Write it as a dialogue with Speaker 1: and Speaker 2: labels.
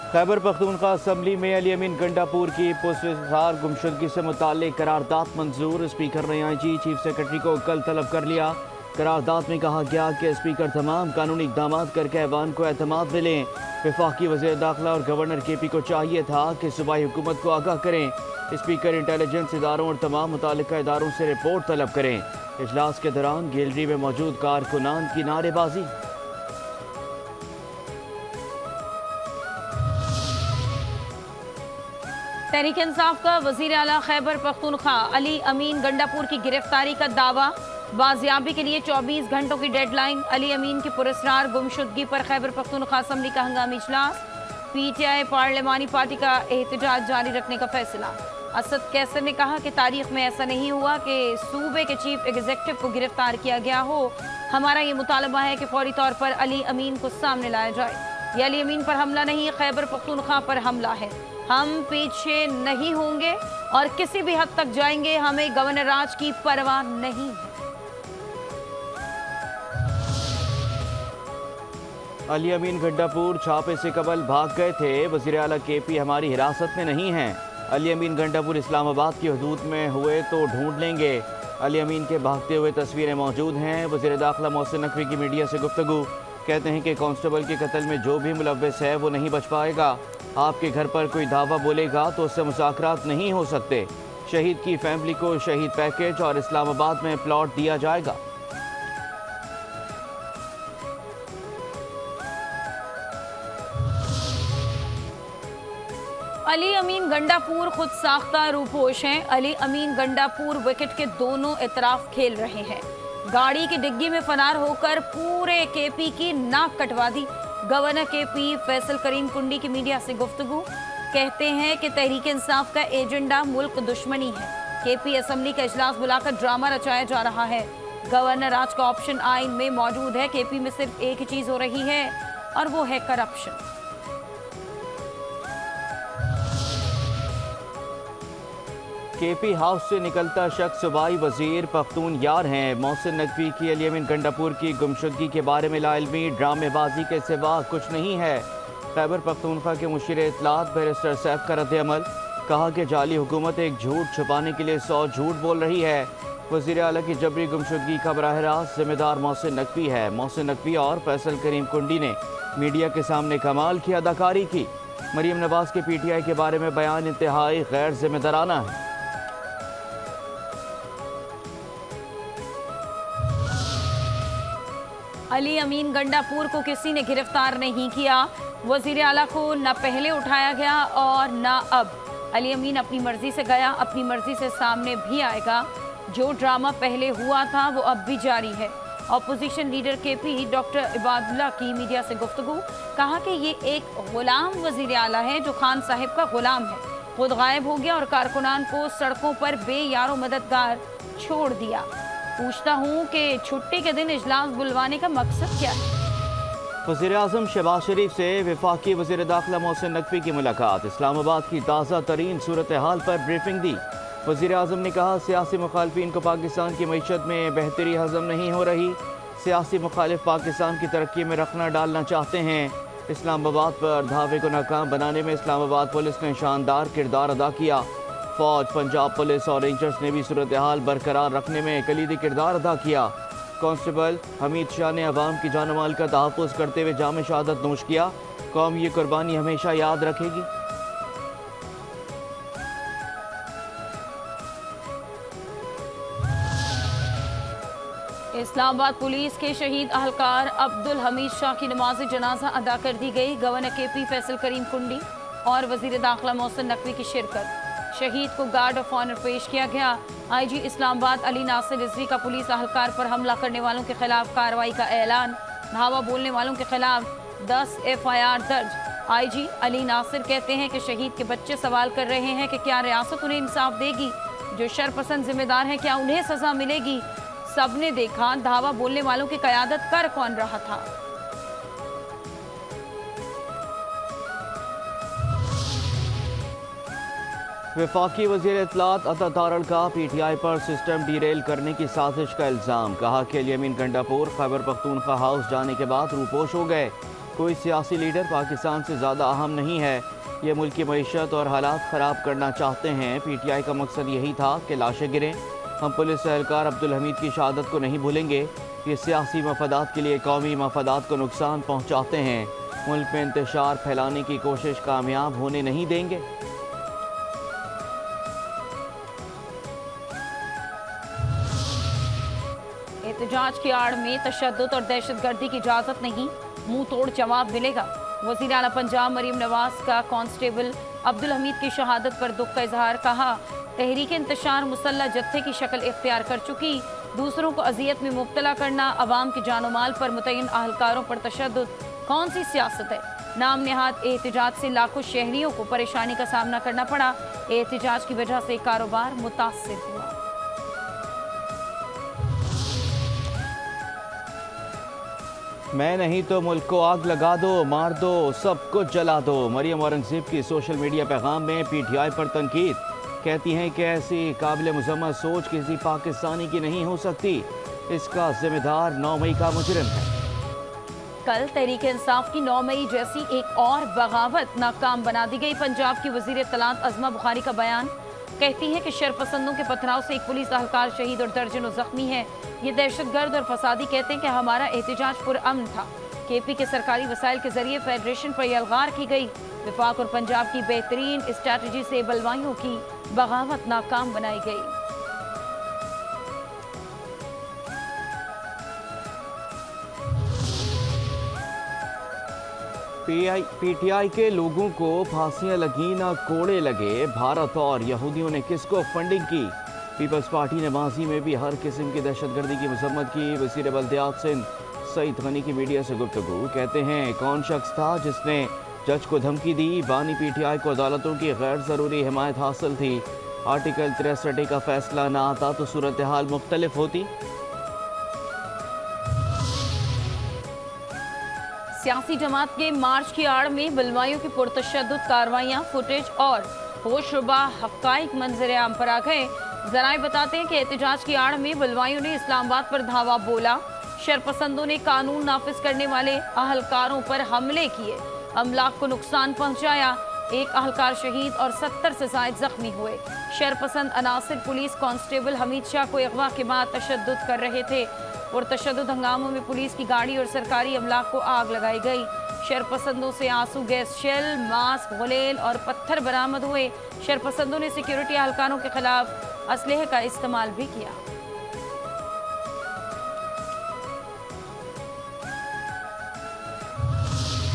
Speaker 1: Khyber Pakhtunkhwa assembly में अली अमीन गंडापुर की पुरस्कार गुमशुदगी से मुताल्लिक करारदाद मंजूर। स्पीकर ने IG चीफ सेक्रेटरी को कल तलब कर लिया। करारदाद में कहा गया कि स्पीकर तमाम कानूनी इक़दाम करके ऐवान को एतमाद में लें। वफाकी वज़ीर दाखिला और गवर्नर KP को चाहिए था कि सूबाई हुकूमत को आगाह करें। स्पीकर इंटेलिजेंस इदारों और तमाम मुताल्लिका इदारों से रिपोर्ट तलब करें। इजलास के दौरान गैलरी में मौजूद कारकुनान की नारेबाजी।
Speaker 2: तहरीक इंसाफ का वज़ीर आला खैबर पख्तूनख्वा अली अमीन गंडापुर की गिरफ्तारी का दावा। बाजियाबी के लिए 24 घंटों की डेडलाइन। अली अमीन की पुरस्कार गुमशुदगी पर खैबर पख्तूनख्वा असम्बली का हंगामी इजलास। PTI पार्लिमानी पार्टी का एहतजाज जारी रखने का फैसला। असद कैसर ने कहा कि तारीख में ऐसा नहीं हुआ कि सूबे के चीफ एग्जीक्यूटिव को गिरफ्तार किया गया हो। हमारा ये मुतालबा है कि फौरी तौर पर अली अमीन को सामने लाया जाए। ये अली अमीन पर हमला नहीं, खैबर पख्तूनख्वा पर हमला है। हम पीछे नहीं होंगे और किसी भी हद तक जाएंगे। हमें गवर्नर राज की परवाह नहीं है।
Speaker 1: अली अमीन गंडापुर छापे से कबल भाग गए थे। वज़ीर आला KP हमारी हिरासत में नहीं हैं। अली अमीन गंडापुर इस्लामाबाद की हदूद में हुए तो ढूंढ लेंगे। अली अमीन के भागते हुए तस्वीरें मौजूद हैं। वज़ीर दाखिला मोहसिन नकवी की मीडिया से गुफ्तगू। कहते हैं कि कांस्टेबल के कत्ल में जो भी मुलव्वस है वो नहीं बच पाएगा। आपके घर पर कोई दावा बोलेगा तो उससे मुज़ाकरात नहीं हो सकते। शहीद की फैमिली को शहीद पैकेज और इस्लामाबाद में प्लॉट दिया जाएगा।
Speaker 2: अली अमीन गंडापुर खुद साख्ता रूपोश हैं। अली अमीन गंडापुर विकेट के दोनों इतराफ खेल रहे हैं। गाड़ी की डिग्गी में फरार होकर पूरे KP की नाक कटवा दी। गवर्नर KP फैसल करीम कुंडी की मीडिया से गुफ्तगू। कहते हैं कि तहरीक इंसाफ का एजेंडा मुल्क दुश्मनी है। KP असम्बली का इजलास बुलाकर ड्रामा रचाया जा रहा है। गवर्नर राज का ऑप्शन आइन में मौजूद है। KP में सिर्फ एक ही चीज हो रही है और वो है करप्शन।
Speaker 1: KP हाउस से निकलता शख्स सूबाई वजीर पख्तून यार हैं। मोहसिन नकवी की अली अमीन गंडापुर की गुमशुदगी के बारे में लाइलमी ड्रामेबाजी के सिवा कुछ नहीं है। खैबर पख्तूनख्वा के मुशीर इत्तलात बैरिस्टर सैफ का रद्द-ए-अमल। कहा कि जाली हुकूमत एक झूठ छुपाने के लिए 100 झूठ बोल रही है। वज़ीर आला की जबरी गुमशुदगी का बराह रास्त जिम्मेदार मोहसिन नकवी है। मोहसिन नकवी और फैसल करीम कुंडी ने मीडिया के सामने कमाल की अदाकारी की। मरीम नवाज के PTI के बारे में बयान इंतहाई गैर जिम्मेदाराना है।
Speaker 2: अली अमीन गंडापुर को किसी ने गिरफ्तार नहीं किया। वज़ीर आला को न पहले उठाया गया और न अब। अली अमीन अपनी मर्जी से गया, अपनी मर्जी से सामने भी आएगा। जो ड्रामा पहले हुआ था वो अब भी जारी है। Opposition leader KP doctor Ibadullah की मीडिया से गुफ्तगू। कहा कि ये एक गुलाम वज़ीर आला है जो खान साहिब का गुलाम है। खुद गायब हो गया और कारकुनान को सड़कों पर बेयारो मददगार छोड़ दिया। पूछता हूँ कि छुट्टी के दिन इजलास बुलवाने का मकसद क्या है।
Speaker 1: वज़ीर आज़म शहबाज शरीफ से वफाकी वज़ीर दाखिला मोहसिन नकवी की मुलाकात। इस्लामाबाद की ताज़ा तरीन सूरत हाल पर ब्रीफिंग दी। वज़ीर आज़म ने कहा सियासी मुखालफिन को पाकिस्तान की मईशत में बेहतरी हज़म नहीं हो रही। सियासी मुखालिफ पाकिस्तान की तरक्की में रखना डालना चाहते हैं। इस्लामाबाद पर धावे को नाकाम बनाने में इस्लामाबाद पुलिस ने शानदार किरदार अदा किया। फौज, पंजाब पुलिस और रेंजर्स ने भी सूरत हाल बरकरार रखने में कलीदी किरदार अदा किया। कांस्टेबल हमीद शाह ने अवाम की जान माल का तहफ़्फ़ुज़ करते हुए जाम शहादत नोश किया। कौम ये कुर्बानी हमेशा याद रखेगी।
Speaker 2: इस्लामाबाद पुलिस के शहीद अहलकार अब्दुल हमीद शाह की नमाज जनाजा अदा कर दी गई। गवर्नर KP फैसल करीम कुंडी और वज़ीर दाखिला मोहसिन नकवी की शिरकत। शहीद को गार्ड ऑफ ऑनर पेश किया गया। IG इस्लामाबाद अली नासिर रिजवी का पुलिस अहलकार पर हमला करने वालों के खिलाफ कार्रवाई का ऐलान। धावा बोलने वालों के खिलाफ 10 FIR दर्ज। IG अली नासिर कहते हैं कि शहीद के बच्चे सवाल कर रहे हैं कि क्या रियासत उन्हें इंसाफ देगी। जो शरपसंद जिम्मेदार हैं क्या उन्हें सजा मिलेगी। सबने देखा धावा बोलने वालों की क़यादत कर कौन रहा था।
Speaker 1: वफाकी वज़ीर इत्तलात अता तारड़ का PTI पर सिस्टम डीरेल करने की साजिश का इल्ज़ाम। कहा कि अली अमीन गंडापुर खैबर पख्तूनख्वा हाउस जाने के बाद रूपोश हो गए। کوئی سیاسی لیڈر پاکستان سے زیادہ اہم نہیں ہے. یہ ملک کی معیشت اور حالات خراب کرنا چاہتے ہیں. پی ٹی آئی کا مقصد یہی تھا کہ لاشیں گریں. ہم پولیس اہلکار عبدالحمید کی شہادت کو نہیں بھولیں گے. یہ سیاسی مفادات کے لیے قومی مفادات کو نقصان پہنچاتے ہیں. ملک میں انتشار پھیلانے کی کوشش کامیاب ہونے نہیں دیں گے.
Speaker 2: احتجاج کی آڑ میں تشدد اور دہشت گردی کی اجازت نہیں، منہ توڑ جواب ملے گا. وزیر اعلیٰ پنجاب مریم نواز کا کانسٹیبل عبدالحمید کی شہادت پر دکھ کا اظہار. کہا تحریک انتشار مسلح جتھے کی شکل اختیار کر چکی. دوسروں کو اذیت میں مبتلا کرنا، عوام کی جان و مال پر متعین اہلکاروں پر تشدد کون سی سیاست ہے؟ نام نہاد احتجاج سے لاکھوں شہریوں کو پریشانی کا سامنا کرنا پڑا. احتجاج کی وجہ سے کاروبار متاثر ہوا.
Speaker 1: میں نہیں تو ملک کو آگ لگا دو، مار دو، سب کچھ جلا دو. مریم اورنگزیب کی سوشل میڈیا پیغام میں پی ٹی آئی پر تنقید. کہتی ہیں کہ ایسی قابل مذمت سوچ کسی پاکستانی کی نہیں ہو سکتی. اس کا ذمہ دار 9 مئی کا مجرم ہے.
Speaker 2: کل تحریک انصاف کی 9 مئی جیسی ایک اور بغاوت ناکام بنا دی گئی. پنجاب کی وزیر اطلاعات عظمہ بخاری کا بیان. کہتی ہے کہ شرپسندوں کے پتھراؤ سے ایک پولیس اہلکار شہید اور درجنوں زخمی ہے. یہ دہشت گرد اور فسادی کہتے ہیں کہ ہمارا احتجاج پرامن تھا. کے پی کے سرکاری وسائل کے ذریعے فیڈریشن پر یلغار کی گئی. وفاق اور پنجاب کی بہترین اسٹریٹجی سے بلوائیوں کی بغاوت ناکام بنائی گئی.
Speaker 1: پی ٹی آئی کے لوگوں کو پھانسیاں لگیں نہ کوڑے لگے. بھارت اور یہودیوں نے کس کو فنڈنگ کی؟ پیپلز پارٹی نے ماضی میں بھی ہر قسم کی دہشت گردی کی مذمت کی. وزیر بلدیات سندھ سعید غنی کی میڈیا سے گفتگو. کہتے ہیں کون شخص تھا جس نے جج کو دھمکی دی؟ بانی پی ٹی آئی کو عدالتوں کی غیر ضروری حمایت حاصل تھی. آرٹیکل 63 کا فیصلہ نہ آتا تو صورتحال مختلف ہوتی.
Speaker 2: سیاسی جماعت کے مارچ کی آڑ میں بلوائیوں کی پرتشدد کارروائیاں، فوٹیج اور ہوش ربا حقائق منظر عام پر آ گئے. ذرائع بتاتے ہیں کہ احتجاج کی آڑ میں بلوائیوں نے اسلام آباد پر دھاوا بولا. شرپسندوں نے قانون نافذ کرنے والے اہلکاروں پر حملے کیے، املاک کو نقصان پہنچایا. ایک اہلکار شہید اور 70 سے زائد زخمی ہوئے. شرپسند عناصر پولیس کانسٹیبل حمید شاہ کو اغوا کے بعد تشدد کر رہے تھے. پرتشدد ہنگاموں میں پولیس کی گاڑی اور سرکاری املاک کو آگ لگائی گئی. شرپسندوں سے آنسو گیس شیل، ماسک، غلیل اور پتھر برآمد ہوئے. شرپسندوں نے سیکیورٹی اہلکاروں کے خلاف اسلحے کا استعمال بھی کیا.